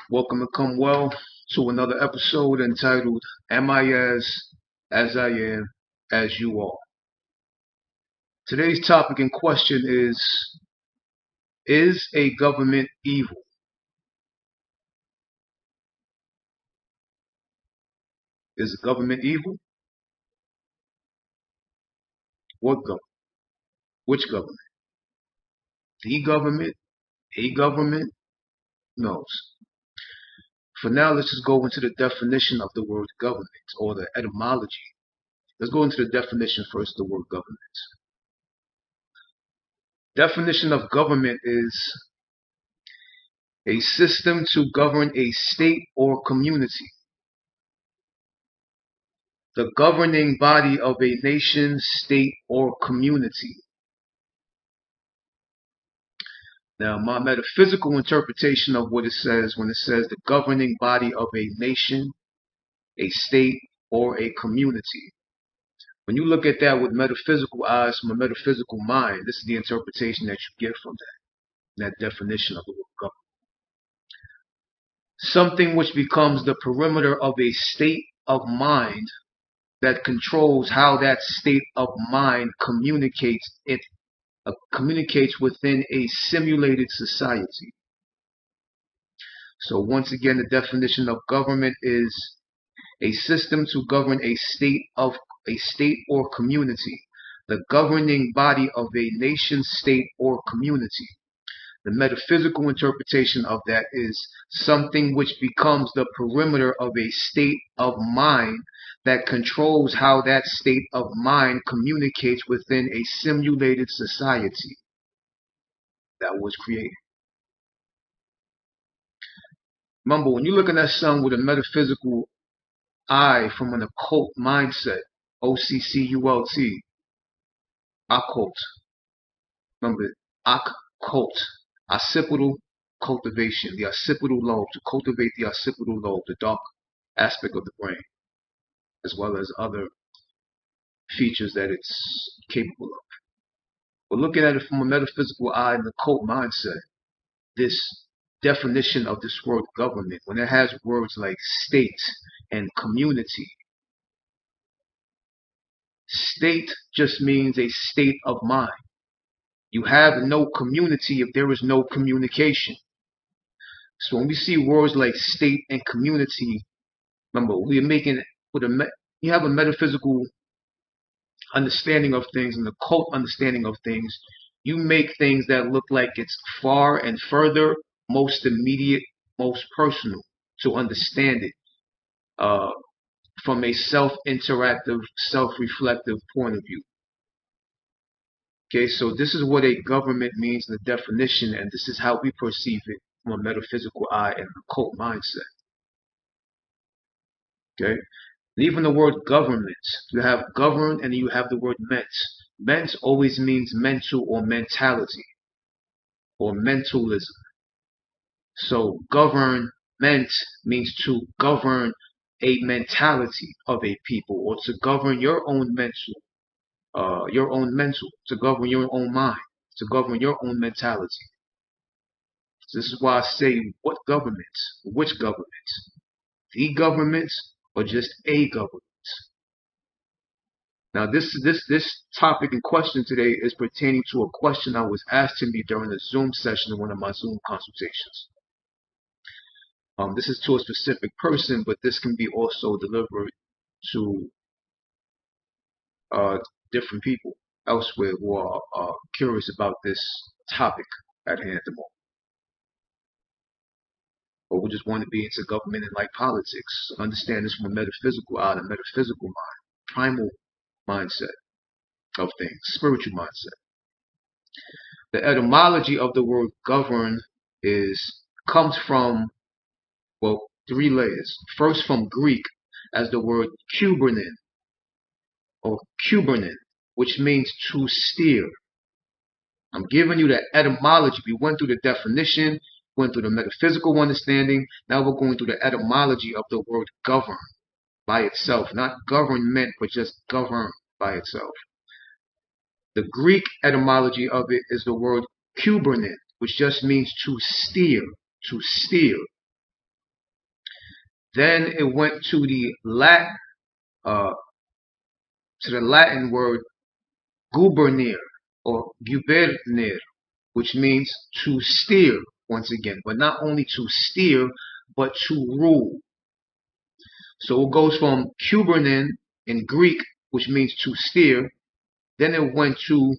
Welcome and come well to another episode entitled Amias as I am, as you are. Today's topic in question is a government evil? Is a government evil? What government? Which government? The government? A government? No. For now, let's just go into the definition of the word government or the etymology. Let's go into the definition first, the word government. Definition of government is a system to govern a state or community. The governing body of a nation, state, or community. Now, my metaphysical interpretation of what it says when it says the governing body of a nation, a state, or a community. When you look at that with metaphysical eyes, from a metaphysical mind, this is the interpretation that you get from that definition of the word government. Something which becomes the perimeter of a state of mind that controls how that state of mind communicates within a simulated society. So once again, the definition of government is a system to govern a state or community, the governing body of a nation, state, or community. The metaphysical interpretation of that is something which becomes the perimeter of a state of mind that controls how that state of mind communicates within a simulated society that was created. Remember, when you look at that sun with a metaphysical eye from an occult mindset, OCCULT, occult. Remember, occult, occipital cultivation, the occipital lobe, to cultivate the occipital lobe, the dark aspect of the brain, as well as other features that it's capable of. But looking at it from a metaphysical eye and the occult mindset, this definition of this word government, when it has words like state and community, state just means a state of mind. You have no community if there is no communication. So when we see words like state and community, remember, we are making it you have a metaphysical understanding of things and the occult understanding of things. You make things that look like it's far and further, most immediate, most personal to understand it from a self-interactive, self-reflective point of view. Okay, so this is what a government means in the definition, and this is how we perceive it from a metaphysical eye and an occult mindset. Okay, and even the word government, you have govern and you have the word ment. Ment always means mental or mentality or mentalism. So government means to govern a mentality of a people, or to govern your own mental, to govern your own mind, to govern your own mentality. So this is why I say, what government? Which government? The government or just a government? Now this topic in question today is pertaining to a question that was asked to me during a Zoom session in one of my Zoom consultations. This is to a specific person, but this can be also delivered to different people elsewhere who are curious about this topic at hand at the moment, or who just want to be into government and like politics. Understand this from a metaphysical eye, a metaphysical mind, primal mindset of things, spiritual mindset. The etymology of the word govern comes from, well, 3 layers. First, from Greek as the word kubernen or kubernen, which means to steer. I'm giving you the etymology. We went through the definition, went through the metaphysical understanding. Now we're going through the etymology of the word govern by itself. Not government, but just govern by itself. The Greek etymology of it is the word kubernen, which just means to steer, to steer. Then it went to the Latin word gubernere or gubernere, which means to steer once again, but not only to steer, but to rule. So it goes from kubernen in Greek, which means to steer. Then it went to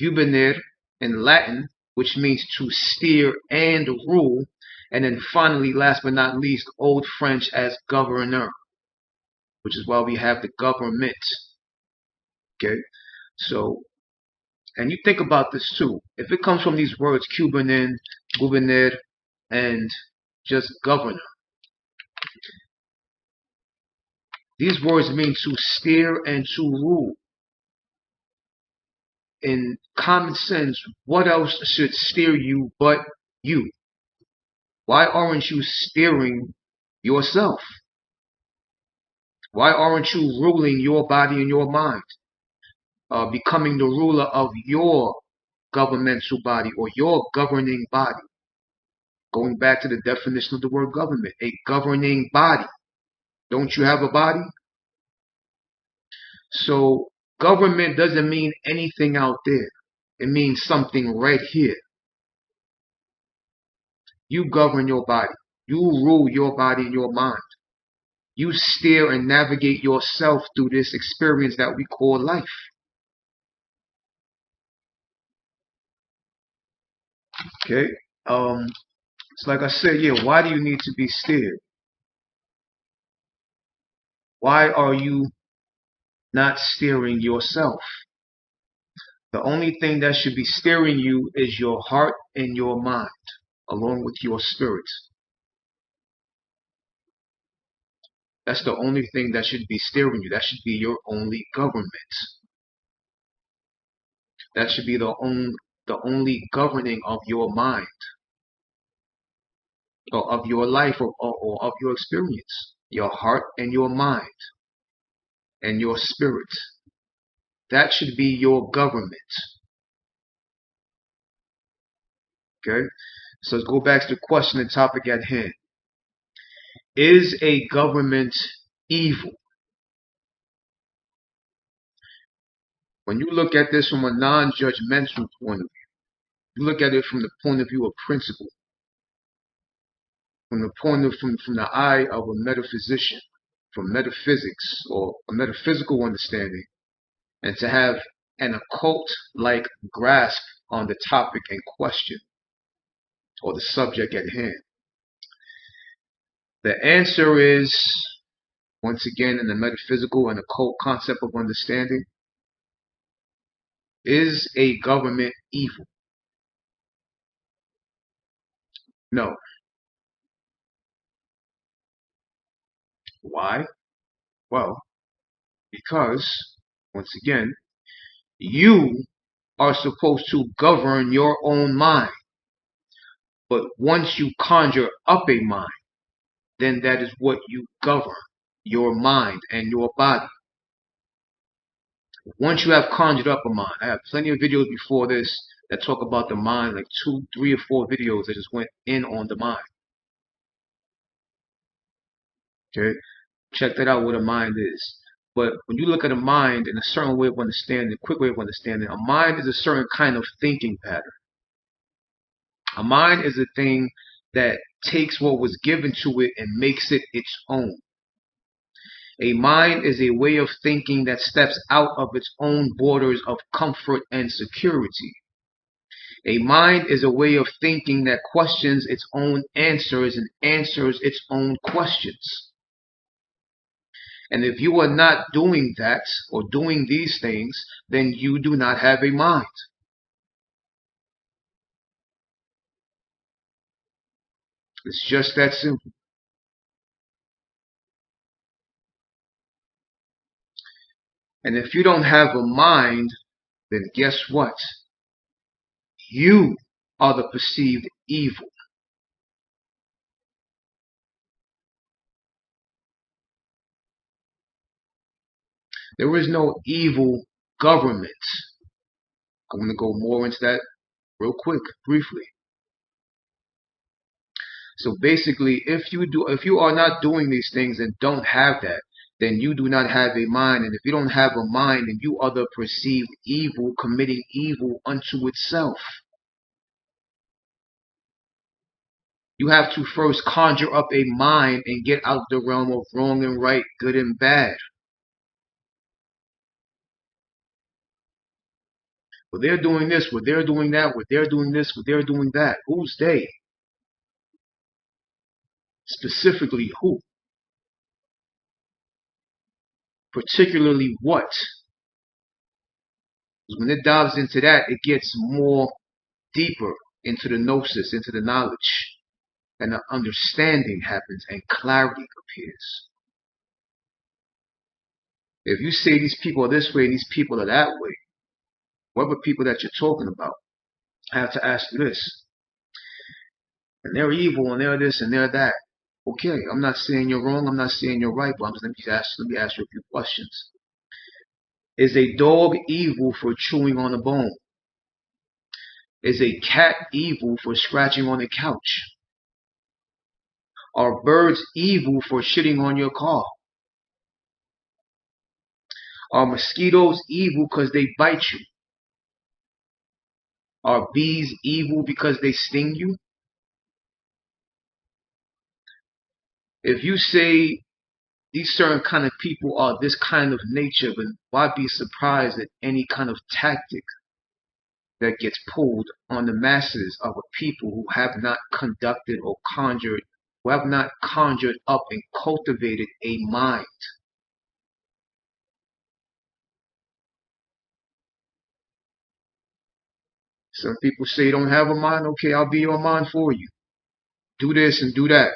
gubernere in Latin, which means to steer and rule. And then finally, last but not least, Old French as governor, which is why we have the government. Okay, so, and you think about this too. If it comes from these words, kubernen, gouverner, and just governor, these words mean to steer and to rule. In common sense, what else should steer you but you? Why aren't you steering yourself? Why aren't you ruling your body and your mind? Becoming the ruler of your governmental body or your governing body. Going back to the definition of the word government, a governing body. Don't you have a body? So government doesn't mean anything out there. It means something right here. You govern your body. You rule your body and your mind. You steer and navigate yourself through this experience that we call life. Okay? It's like I said, yeah, why do you need to be steered? Why are you not steering yourself? The only thing that should be steering you is your heart and your mind, along with your spirit. That's the only thing that should be steering you. That should be your only government. That should be the only governing of your mind, or of your life, or of your experience. Your heart and your mind and your spirit. That should be your government. Okay? So let's go back to the question and topic at hand. Is a government evil? When you look at this from a non-judgmental point of view, you look at it from the point of view of principle, from the eye of a metaphysician, from metaphysics or a metaphysical understanding, and to have an occult-like grasp on the topic in question or the subject at hand. The answer is, once again, in the metaphysical and occult concept of understanding, is a government evil? No. Why? Well, because, once again, you are supposed to govern your own mind. But once you conjure up a mind, then that is what you govern, your mind and your body. Once you have conjured up a mind, I have plenty of videos before this that talk about the mind, like 2, 3, or 4 videos that just went in on the mind. Okay? Check that out, what a mind is. But when you look at a mind in a certain way of understanding, a quick way of understanding, a mind is a certain kind of thinking pattern. A mind is a thing that takes what was given to it and makes it its own. A mind is a way of thinking that steps out of its own borders of comfort and security. A mind is a way of thinking that questions its own answers and answers its own questions. And if you are not doing that or doing these things, then you do not have a mind. It's just that simple. And if you don't have a mind, then guess what? You are the perceived evil. There is no evil government. I'm going to go more into that real quick, briefly. So basically, if you are not doing these things and don't have that, then you do not have a mind. And if you don't have a mind, then you are the perceived evil, committing evil unto itself. You have to first conjure up a mind and get out the realm of wrong and right, good and bad. Well, they're doing this, well, they're doing that, well, they're doing this, well, they're doing that. Who's they? Specifically who? Particularly what? Because when it dives into that, it gets more deeper into the gnosis, into the knowledge. And the understanding happens and clarity appears. If you say these people are this way and these people are that way, what are the people that you're talking about? I have to ask you this. And they're evil and they're this and they're that. Okay, I'm not saying you're wrong, I'm not saying you're right, but let me ask you a few questions. Is a dog evil for chewing on a bone? Is a cat evil for scratching on a couch? Are birds evil for shitting on your car? Are mosquitoes evil because they bite you? Are bees evil because they sting you? If you say these certain kind of people are this kind of nature, then why be surprised at any kind of tactic that gets pulled on the masses of a people who have not conducted or conjured, who have not conjured up and cultivated a mind? Some people say you don't have a mind. Okay, I'll be your mind for you. Do this and do that.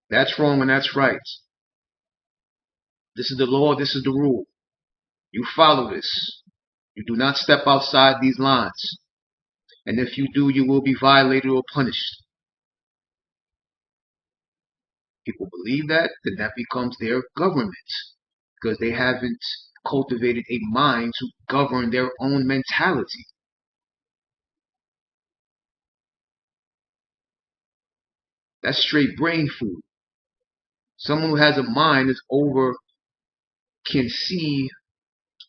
That's wrong and that's right. This is the law. This is the rule. You follow this. You do not step outside these lines. And if you do, you will be violated or punished. People believe that, then that becomes their government. Because they haven't cultivated a mind to govern their own mentality. That's straight brain food. Someone who has a mind can see,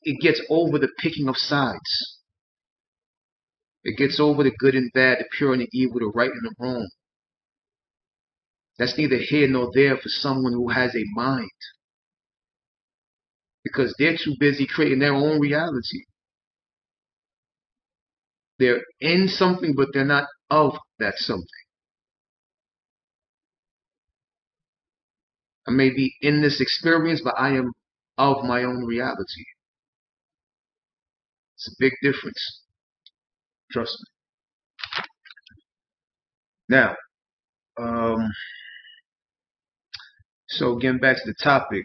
it gets over the picking of sides. It gets over the good and bad, the pure and the evil, the right and the wrong. That's neither here nor there for someone who has a mind. Because they're too busy creating their own reality. They're in something, but they're not of that something. I may be in this experience, but I am of my own reality. It's a big difference. Trust me. Now, so getting back to the topic,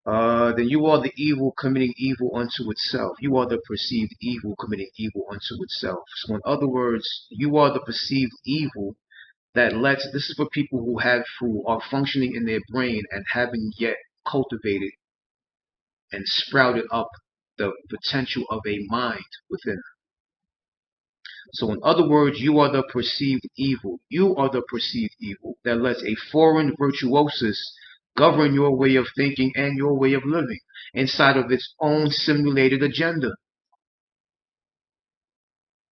then you are the evil committing evil unto itself. You are the perceived evil committing evil unto itself. So in other words, you are the perceived evil that this is for people who are functioning in their brain and haven't yet cultivated and sprouted up the potential of a mind within them. So in other words, you are the perceived evil. You are the perceived evil that lets a foreign virtuosus govern your way of thinking and your way of living inside of its own simulated agenda.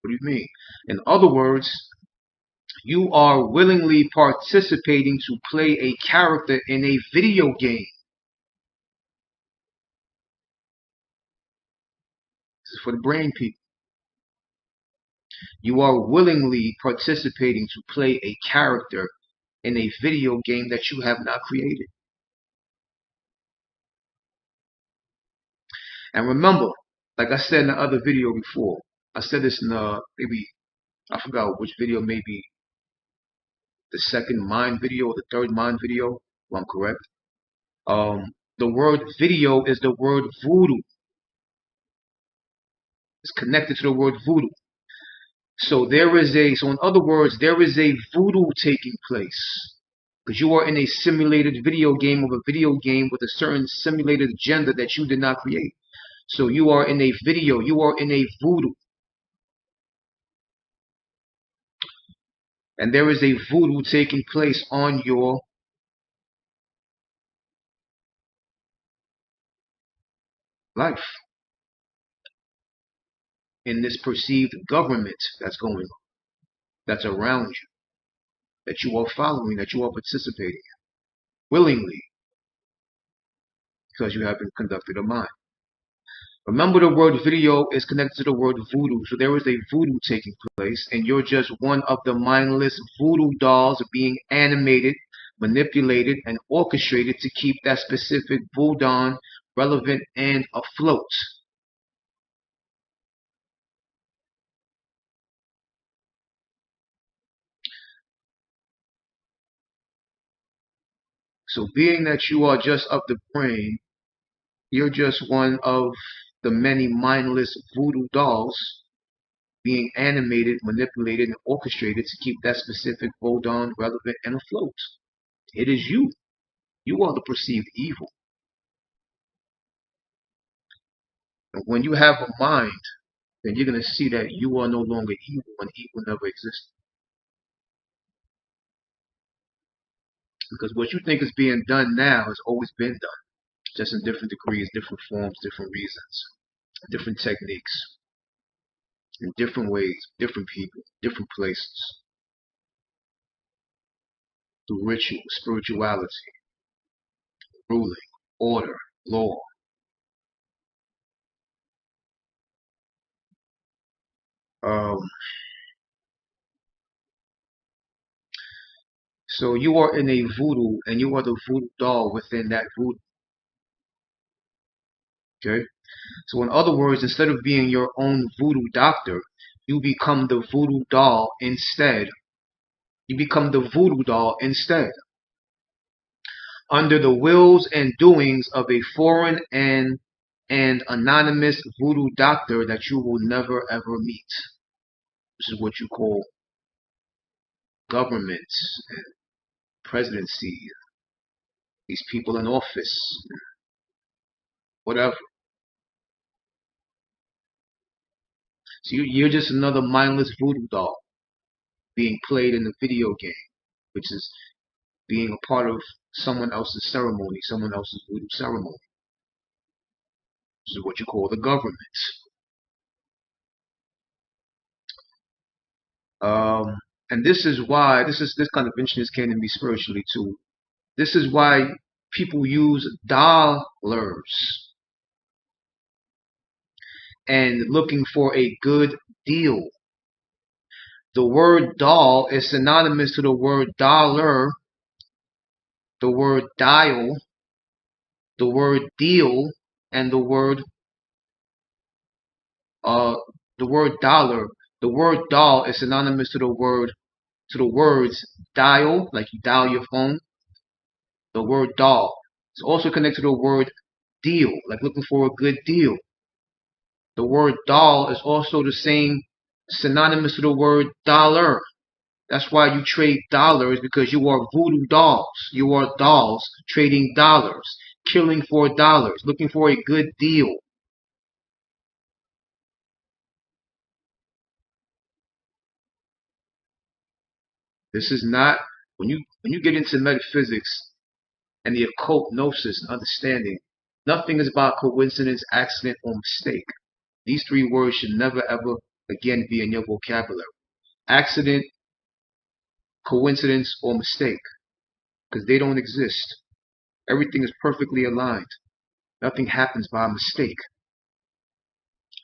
What do you mean? In other words, you are willingly participating to play a character in a video game. This is for the brain people. You are willingly participating to play a character in a video game that you have not created. And remember, like I said in the other video before, I said this in maybe, I forgot which video, maybe the second mind video or the third mind video, if I'm correct. The word video is the word voodoo. It's connected to the word voodoo. So in other words, there is a voodoo taking place. Because you are in a simulated video game of a video game with a certain simulated agenda that you did not create. So you are in a video, you are in a voodoo. And there is a voodoo taking place on your life in this perceived government that's going on, that's around you, that you are following, that you are participating in willingly because you have been conducted a mind. Remember, the word video is connected to the word voodoo. So there is a voodoo taking place, and you're just one of the mindless voodoo dolls being animated, manipulated, and orchestrated to keep that specific voodoo relevant and afloat. So being that you are just of the brain, you're just one of the many mindless voodoo dolls being animated, manipulated, and orchestrated to keep that specific voodoo relevant and afloat. It is you. You are the perceived evil. And when you have a mind, then you're going to see that you are no longer evil when evil never existed. Because what you think is being done now has always been done, just in different degrees, different forms, different reasons, different techniques, in different ways, different people, different places, through ritual, spirituality, ruling, order, law. Um, so you are in a voodoo, and you are the voodoo doll within that voodoo. Okay? So in other words, instead of being your own voodoo doctor, you become the voodoo doll instead. You become the voodoo doll instead, under the wills and doings of a foreign and anonymous voodoo doctor that you will never ever meet. This is what you call government and presidency, these people in office, whatever. So you're just another mindless voodoo doll being played in a video game, which is being a part of someone else's ceremony, someone else's voodoo ceremony. This is what you call the government. Um, and this is why this kind of interest came to me spiritually too. This is why people use dollars and looking for a good deal. The word doll is synonymous to the word dollar, the word dial, the word deal, and uh the word dollar. The word doll is synonymous to the words dial, like you dial your phone. The word doll. It's also connected to the word deal, like looking for a good deal. The word doll is also the same synonymous to the word dollar. That's why you trade dollars, because you are voodoo dolls. You are dolls trading dollars, killing for dollars, looking for a good deal. This is not when you get into metaphysics and the occult gnosis and understanding, nothing is about coincidence, accident, or mistake. These three words should never ever again be in your vocabulary. Accident, coincidence, or mistake, because they don't exist. Everything is perfectly aligned. Nothing happens by mistake.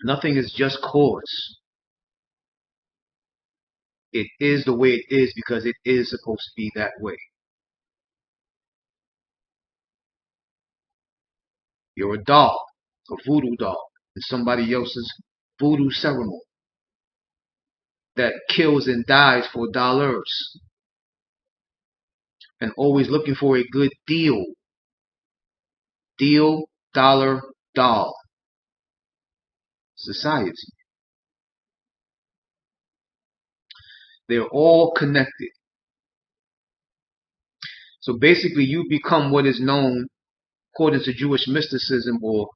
Nothing is just cause. It is the way it is because it is supposed to be that way. You're a doll, a voodoo doll, in somebody else's voodoo ceremony that kills and dies for dollars and always looking for a good deal. Deal, dollar, doll. Society. They're all connected. So basically, you become what is known, according to Jewish mysticism, or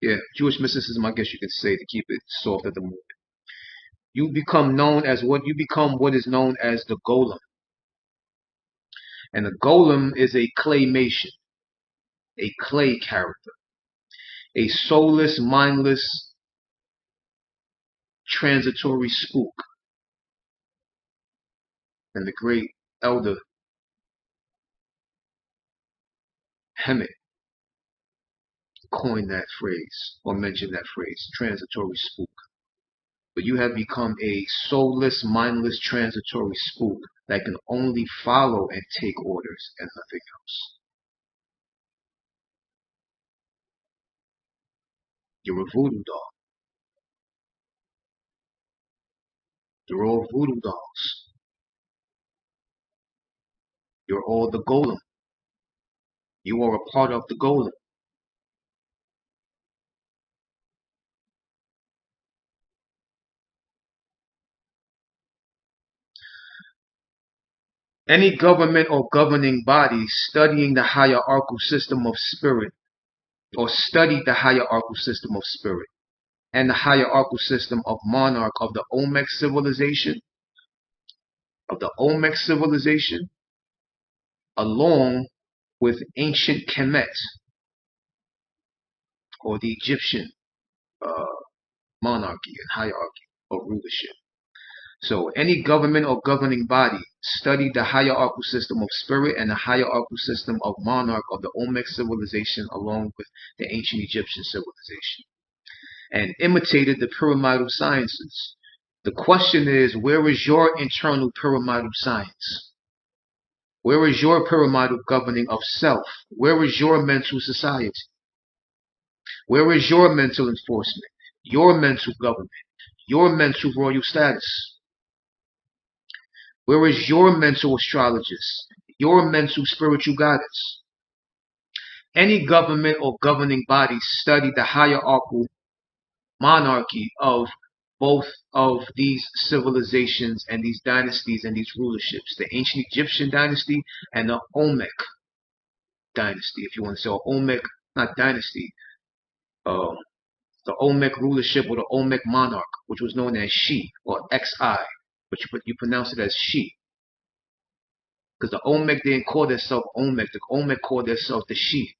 yeah, Jewish mysticism, I guess you could say, to keep it soft at the moment. You become what is known as the golem. And the golem is a claymation, a clay character, a soulless, mindless, transitory spook. And the great elder Hemet coined that phrase, or mentioned that phrase, transitory spook. But you have become a soulless, mindless, transitory spook that can only follow and take orders and nothing else. You're a voodoo doll. You're all voodoo dolls. You're all the golem. You are a part of the golem. Any government or governing body studying the hierarchical system of spirit, or studied the hierarchical system of spirit, and the hierarchical system of monarch of the Olmec civilization, along with ancient Kemet, or the Egyptian monarchy and hierarchy or rulership. So any government or governing body studied the hierarchical system of spirit and the hierarchical system of monarch of the Olmec civilization along with the ancient Egyptian civilization, and imitated the pyramidal sciences. The question is, where is your internal pyramidal science? Where is your pyramidal governing of self? Where is your mental society? Where is your mental enforcement? Your mental government? Your mental royal status? Where is your mental astrologist? Your mental spiritual guidance? Any government or governing body study the hierarchical monarchy of both of these civilizations and these dynasties and these rulerships, the ancient Egyptian dynasty and the Olmec dynasty, if you want to say, or Olmec, not dynasty, the Olmec rulership or the Olmec monarch, which was known as She or Xi, but you pronounce it as She. Because the Olmec didn't call themselves Olmec, the Olmec called themselves the She,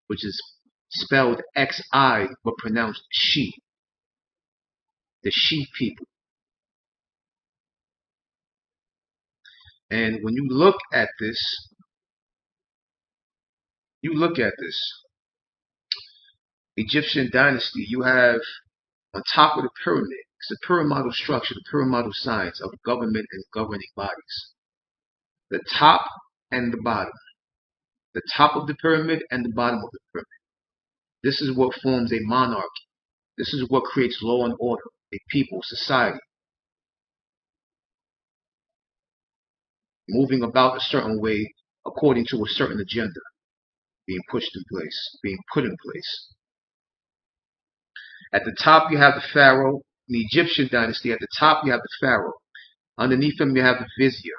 which is spelled Xi but pronounced She. The She people. And when you look at this, Egyptian dynasty, you have on top of the pyramid, it's a pyramidal structure, the pyramidal science of government and governing bodies. The top and the bottom. The top of the pyramid and the bottom of the pyramid. This is what forms a monarchy. This is what creates law and order, a people, society. Moving about a certain way according to a certain agenda being pushed in place, being put in place. At the top you have the pharaoh. In the Egyptian dynasty, at the top you have the pharaoh. Underneath him you have the vizier,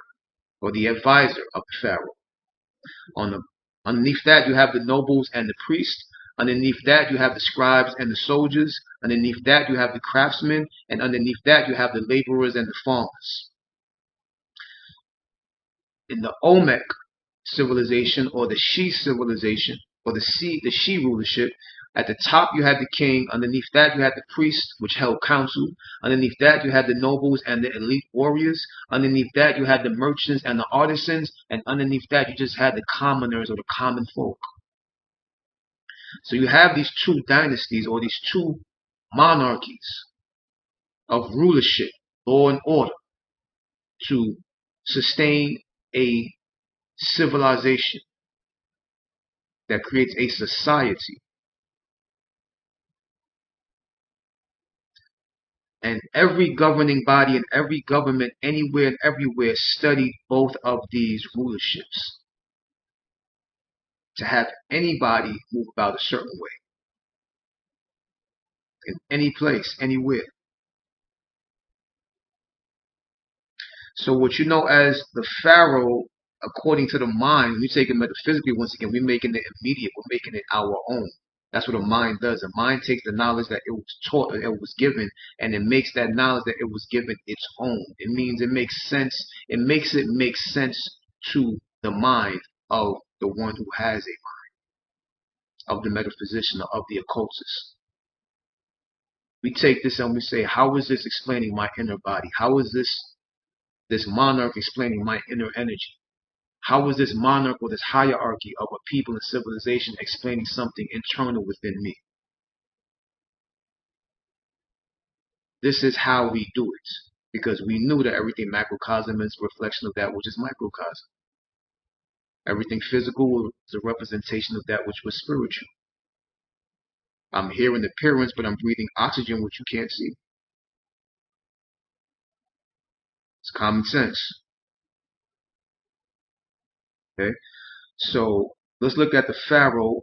or the advisor of the pharaoh. Underneath that you have the nobles and the priests. Underneath that you have the scribes and the soldiers. Underneath that you have the craftsmen. And underneath that you have the laborers and the farmers. In the Olmec civilization, or the She civilization, or the She rulership, at the top you had the king. Underneath that you had the priests, which held council. Underneath that you had the nobles and the elite warriors. Underneath that you had the merchants and the artisans. And underneath that you just had the commoners, or the common folk. So you have these two dynasties, or these two monarchies of rulership, law and order, to sustain a civilization that creates a society. And every governing body and every government anywhere and everywhere studied both of these rulerships to have anybody move about a certain way in any place, anywhere. So what you know as the pharaoh, according to the mind, when you take it metaphysically, once again, we're making it immediate, we're making it our own. That's what a mind does. A mind takes the knowledge that it was taught, or it was given, and it makes that knowledge that it was given its own. It means it makes sense. It makes it make sense to the mind of the one who has a mind, of the metaphysician, or of the occultist. We take this and we say, how is this explaining my inner body? How is this monarch explaining my inner energy? How is this monarch or this hierarchy of a people and civilization explaining something internal within me? This is how we do it, because we knew that everything macrocosm is a reflection of that which is microcosm. Everything physical is a representation of that which was spiritual. I'm here in appearance, but I'm breathing oxygen which you can't see. It's common sense. Okay, so let's look at the pharaoh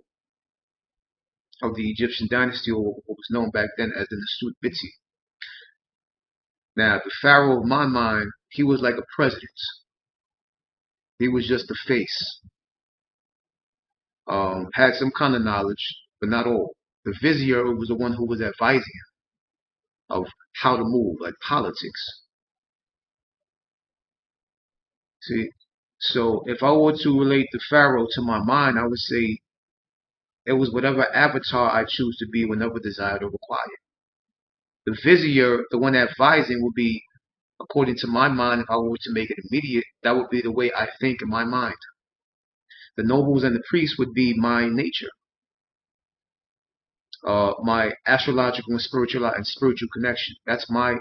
of the Egyptian dynasty, or what was known back then as the Nasut Bitsi. Now, the pharaoh of my mind, he was like a president. He was just the face. Had some kind of knowledge, but not all. The vizier was the one who was advising him of how to move, like politics. See, so if I were to relate the pharaoh to my mind, I would say it was whatever avatar I choose to be whenever desired or required. The vizier, the one advising, would be, according to my mind, if I were to make it immediate, that would be the way I think in my mind. The nobles and the priests would be my nature, my astrological and spiritual connection. That's my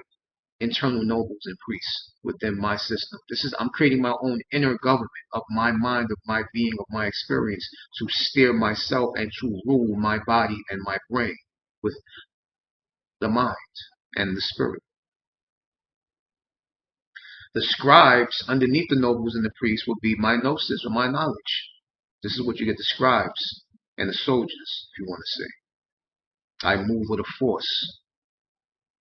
internal nobles and priests within my system. I'm creating my own inner government of my mind, of my being, of my experience, to steer myself and to rule my body and my brain with the mind and the spirit. The scribes underneath the nobles and the priests will be my gnosis, or my knowledge. This is what you get the scribes and the soldiers, if you want to say. I move with a force.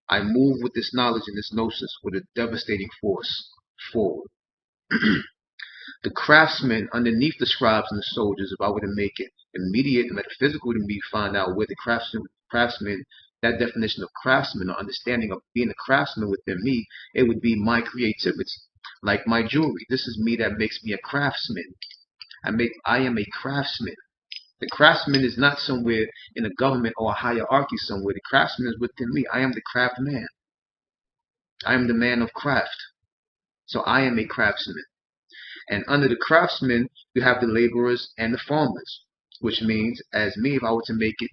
I move with this knowledge and this gnosis with a devastating force forward. The craftsmen underneath the scribes and the soldiers, if I were to make it immediate and metaphysical to me, find out where the craftsman, that definition of craftsman, or understanding of being a craftsman within me, it would be my creativity. Like my jewelry. This is me that makes me a craftsman. I am a craftsman. The craftsman is not somewhere in a government or a hierarchy somewhere. The craftsman is within me. I am the craft man. I am the man of craft. So I am a craftsman. And under the craftsmen, you have the laborers and the farmers, which means, as me, if I were to make it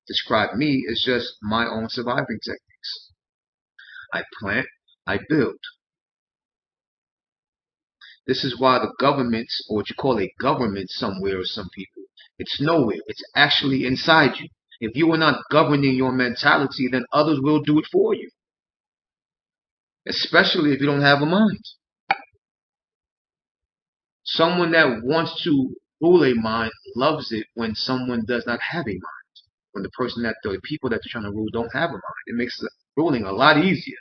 describe me, it's just my own surviving techniques. I plant, I build. This is why the government, or what you call a government somewhere or some people, it's nowhere. It's actually inside you. If you are not governing your mentality, then others will do it for you. Especially if you don't have a mind. Someone that wants to rule a mind loves it when someone does not have a mind. When the people that they're trying to rule don't have a mind. It makes the ruling a lot easier.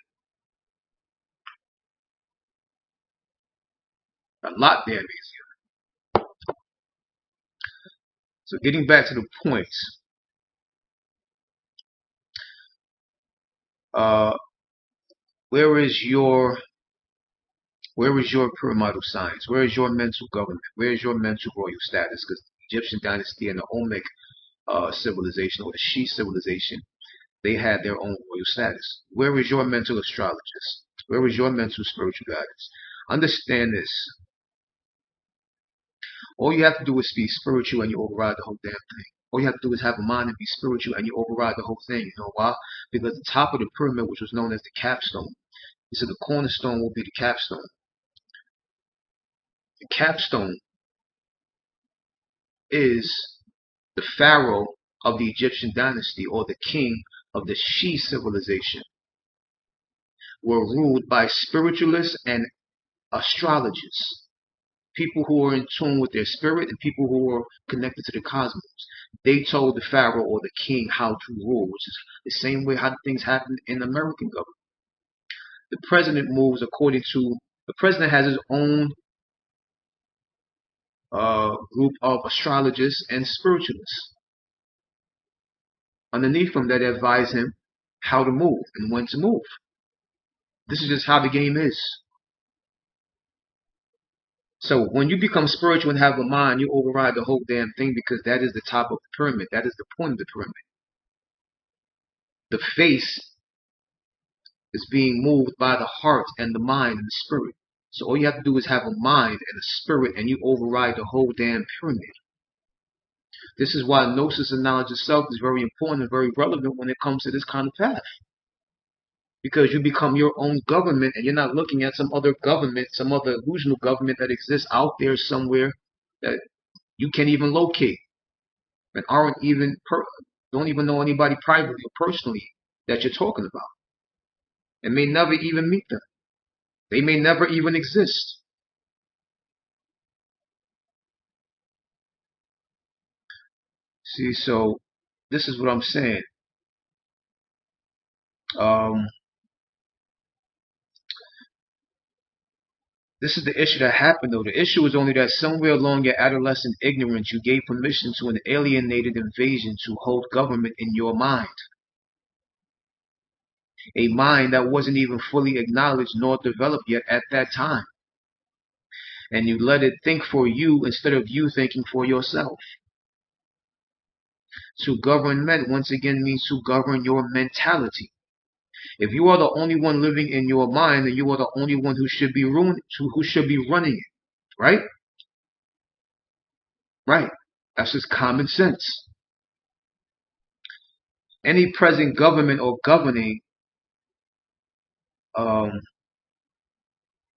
A lot damn easier. So getting back to the points. Where is your pyramidal science? Where is your mental government? Where is your mental royal status? Because the Egyptian dynasty and the Olmec civilization, or the Shi civilization, they had their own royal status. Where is your mental astrologist? Where is your mental spiritual guidance? Understand this. All you have to do is be spiritual and you override the whole damn thing. All you have to do is have a mind and be spiritual and you override the whole thing. You know why? Because the top of the pyramid, which was known as the capstone, he said the cornerstone will be the capstone. The capstone is the pharaoh of the Egyptian dynasty, or the king of the Shi civilization, were ruled by spiritualists and astrologers. People who were in tune with their spirit and people who were connected to the cosmos. They told the pharaoh or the king how to rule, which is the same way how things happen in American government. The president moves according to, the president has his own group of astrologers and spiritualists. underneath him that advise him how to move and when to move. This is just how the game is. So when you become spiritual and have a mind, you override the whole damn thing, because that is the top of the pyramid. That is the point of the pyramid. The face is being moved by the heart and the mind and the spirit. So all you have to do is have a mind and a spirit, and you override the whole damn pyramid. This is why gnosis and knowledge of self is very important and very relevant when it comes to this kind of path. Because you become your own government, and you're not looking at some other government, some other illusional government that exists out there somewhere that you can't even locate, and don't even know anybody privately or personally that you're talking about, and may never even meet them. They may never even exist. See, so this is what I'm saying. This is the issue that happened, though. The issue is only that somewhere along your adolescent ignorance, you gave permission to an alienated invasion to hold government in your mind. A mind that wasn't even fully acknowledged nor developed yet at that time. And you let it think for you instead of you thinking for yourself. To govern men, once again, means to govern your mentality. If you are the only one living in your mind, then you are the only one who should be running it, right? Right. That's just common sense. Any present government or governing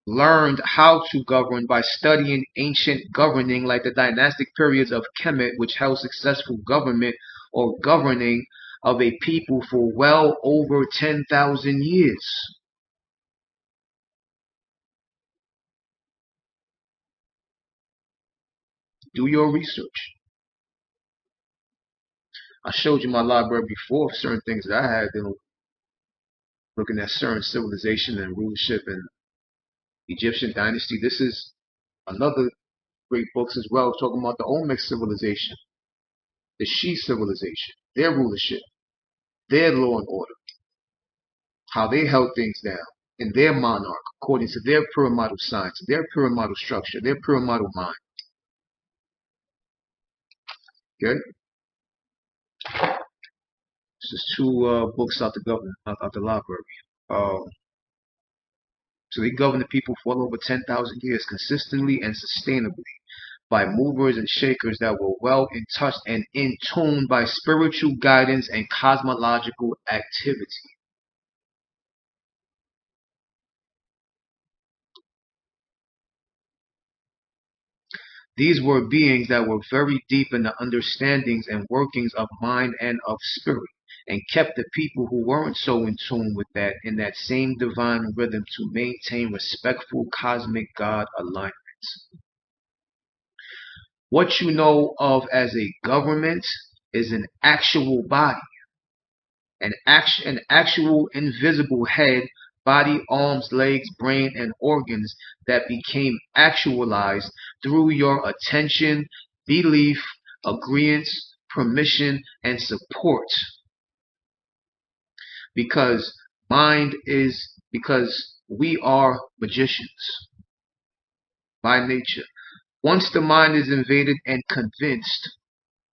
learned how to govern by studying ancient governing, like the dynastic periods of Kemet, which held successful government or governing of a people for well over 10,000 years. Do your research. I showed you my library before, certain things that I had, looking at certain civilization and rulership and Egyptian dynasty. This is another great books as well, talking about the Olmec civilization, the Shi civilization, their rulership, their law and order, how they held things down, and their monarch, according to their pyramidal science, their pyramidal structure, their pyramidal mind. Okay? This is two books out the library. So they governed the people for well over 10,000 years, consistently and sustainably, by movers and shakers that were well in touch and in tune by spiritual guidance and cosmological activity. These were beings that were very deep in the understandings and workings of mind and of spirit, and kept the people who weren't so in tune with that in that same divine rhythm to maintain respectful cosmic God alignments. What you know of as a government is an actual body, an actual invisible head, body, arms, legs, brain, and organs that became actualized through your attention, belief, agreement, permission, and support. Because because we are magicians by nature. Once the mind is invaded and convinced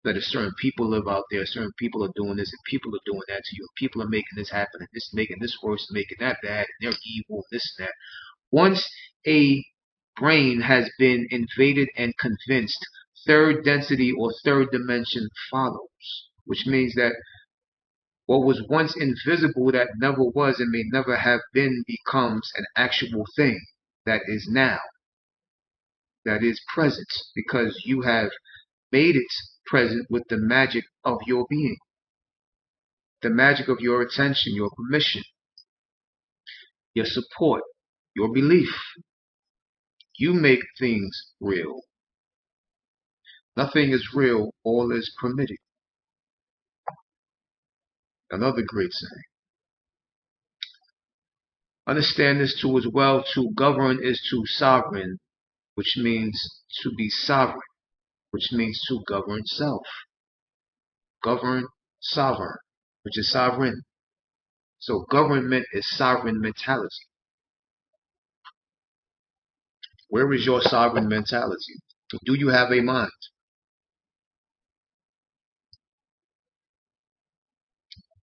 that a certain people live out there, certain people are doing this, and people are doing that to you, and people are making this happen, and this making this worse, making that bad, and they're evil, and this and that. Once a brain has been invaded and convinced, third density or third dimension follows, which means that what was once invisible, that never was and may never have been, becomes an actual thing that is now, that is present, because you have made it present with the magic of your being, the magic of your attention, your permission, your support, your belief. You make things real. Nothing is real, all is permitted. Another great saying. Understand this too as well. To govern is to sovereign, which means to be sovereign, which means to govern self. Govern, sovereign. which is sovereign. So government is sovereign mentality. Where is your sovereign mentality? Do you have a mind?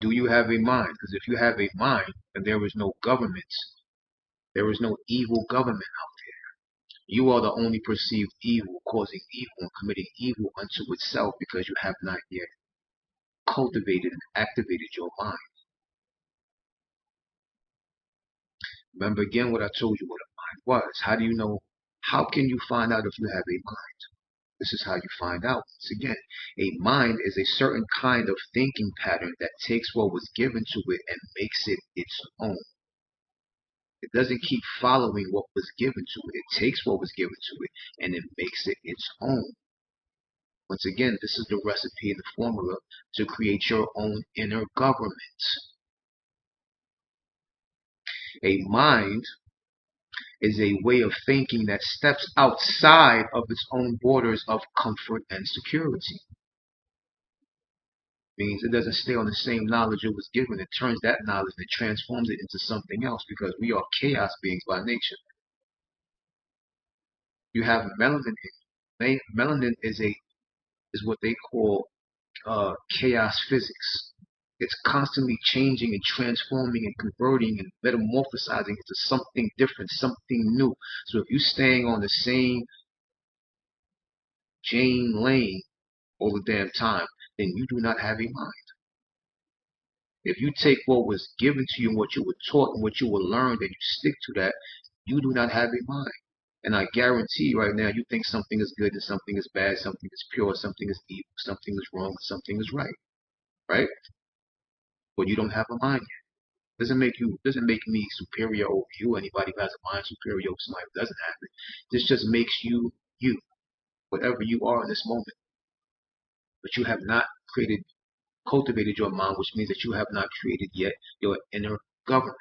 Do you have a mind? Because if you have a mind, then there is no government. There is no evil government out there. You are the only perceived evil, causing evil and committing evil unto itself because you have not yet cultivated and activated your mind. Remember again what I told you what a mind was. How do you know? How can you find out if you have a mind? This is how you find out. Once again, a mind is a certain kind of thinking pattern that takes what was given to it and makes it its own. It doesn't keep following what was given to it. It takes what was given to it and it makes it its own. Once again, this is the recipe and the formula to create your own inner government. A mind is a way of thinking that steps outside of its own borders of comfort and security. Means it doesn't stay on the same knowledge it was given. It turns that knowledge and it transforms it into something else because we are chaos beings by nature. You have melanin. Melanin is what they call chaos physics. It's constantly changing and transforming and converting and metamorphosizing into something different, something new. So if you're staying on the same Jane Lane all the damn time, then you do not have a mind. If you take what was given to you and what you were taught and what you were learned and you stick to that, you do not have a mind. And I guarantee right now you think something is good and something is bad, something is pure, something is evil, something is wrong, something is right. Right? But you don't have a mind yet. Doesn't make me superior over you. Anybody who has a mind superior over somebody who doesn't have it. This just makes you you, whatever you are in this moment. But you have not cultivated your mind, which means that you have not created yet your inner government.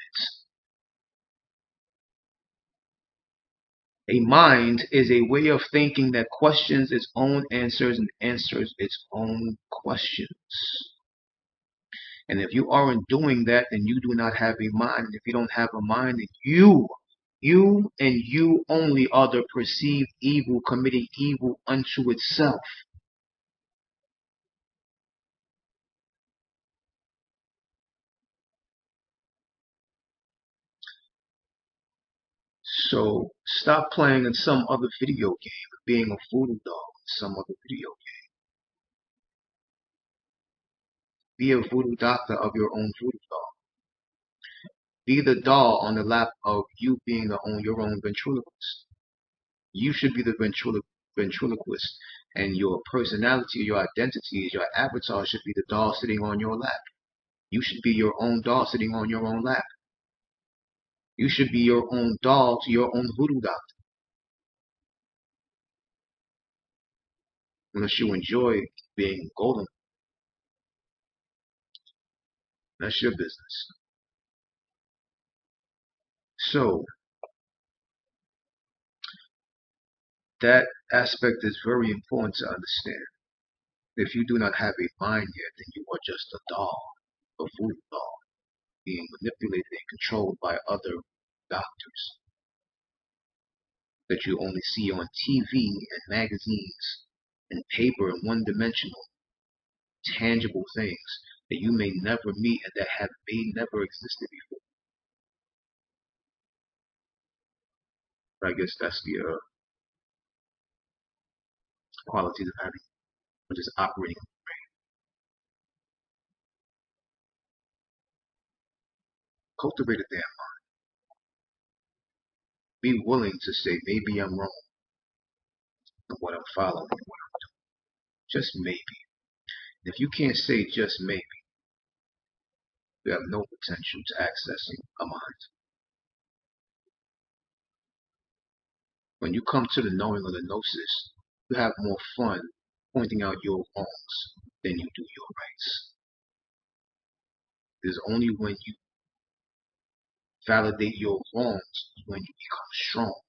A mind is a way of thinking that questions its own answers and answers its own questions. And if you aren't doing that, then you do not have a mind. And if you don't have a mind, then you and you only are the perceived evil committing evil unto itself. So stop playing in some other video game, being a voodoo doll in some other video game. Be a voodoo doctor of your own voodoo doll. Be the doll on the lap of you being your own ventriloquist. You should be the ventriloquist, and your personality, your identity, your avatar should be the doll sitting on your lap. You should be your own doll sitting on your own lap. You should be your own doll to your own voodoo doctor. Unless you enjoy being golden, that's your business. So that aspect is very important to understand. If you do not have a mind yet, then you are just a doll, a voodoo doll, being manipulated and controlled by other doctors that you only see on TV and magazines and paper and one-dimensional, tangible things that you may never meet and that may never existed before. But I guess that's the qualities of having, or just operating. Cultivate a damn mind. Be willing to say, maybe I'm wrong in what I'm following, just maybe. If you can't say just maybe, you have no potential to accessing a mind. When you come to the knowing of the gnosis, you have more fun pointing out your wrongs than you do your rights. It's only when you validate your wrongs when you become strong.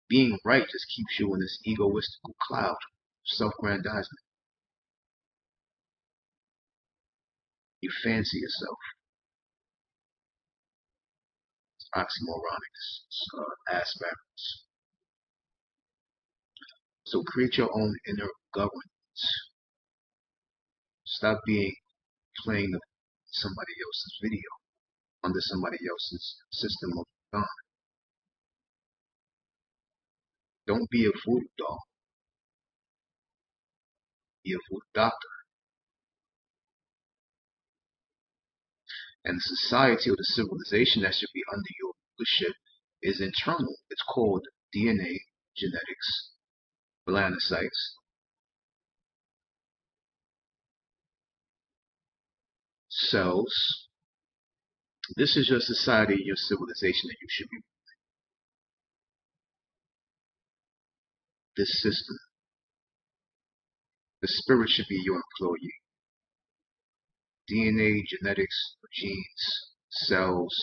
Being right just keeps you in this egoistical cloud, self-grandizement. You fancy yourself. Oxymoronic, ass backwards. So create your own inner governance. Stop playing somebody else's video under somebody else's system of thought. Don't be a voodoo doll. Be a voodoo doctor. And the society or the civilization that should be under your leadership is internal. It's called DNA, genetics, melanocytes, cells. This is your society, your civilization that you should be. This system. The spirit should be your employee. DNA, genetics, genes, cells,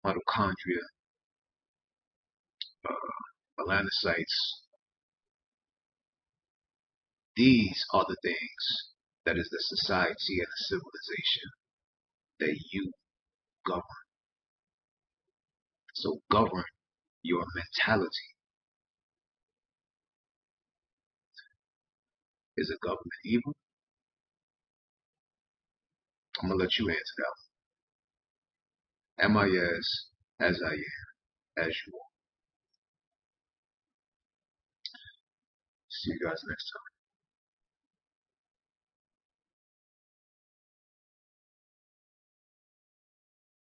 mitochondria, melanocytes. These are the things that is the society and the civilization that you govern. So govern your mentality. Is a government evil? I'm gonna let you answer that one. Amias, as I am, as you are. See you guys next time.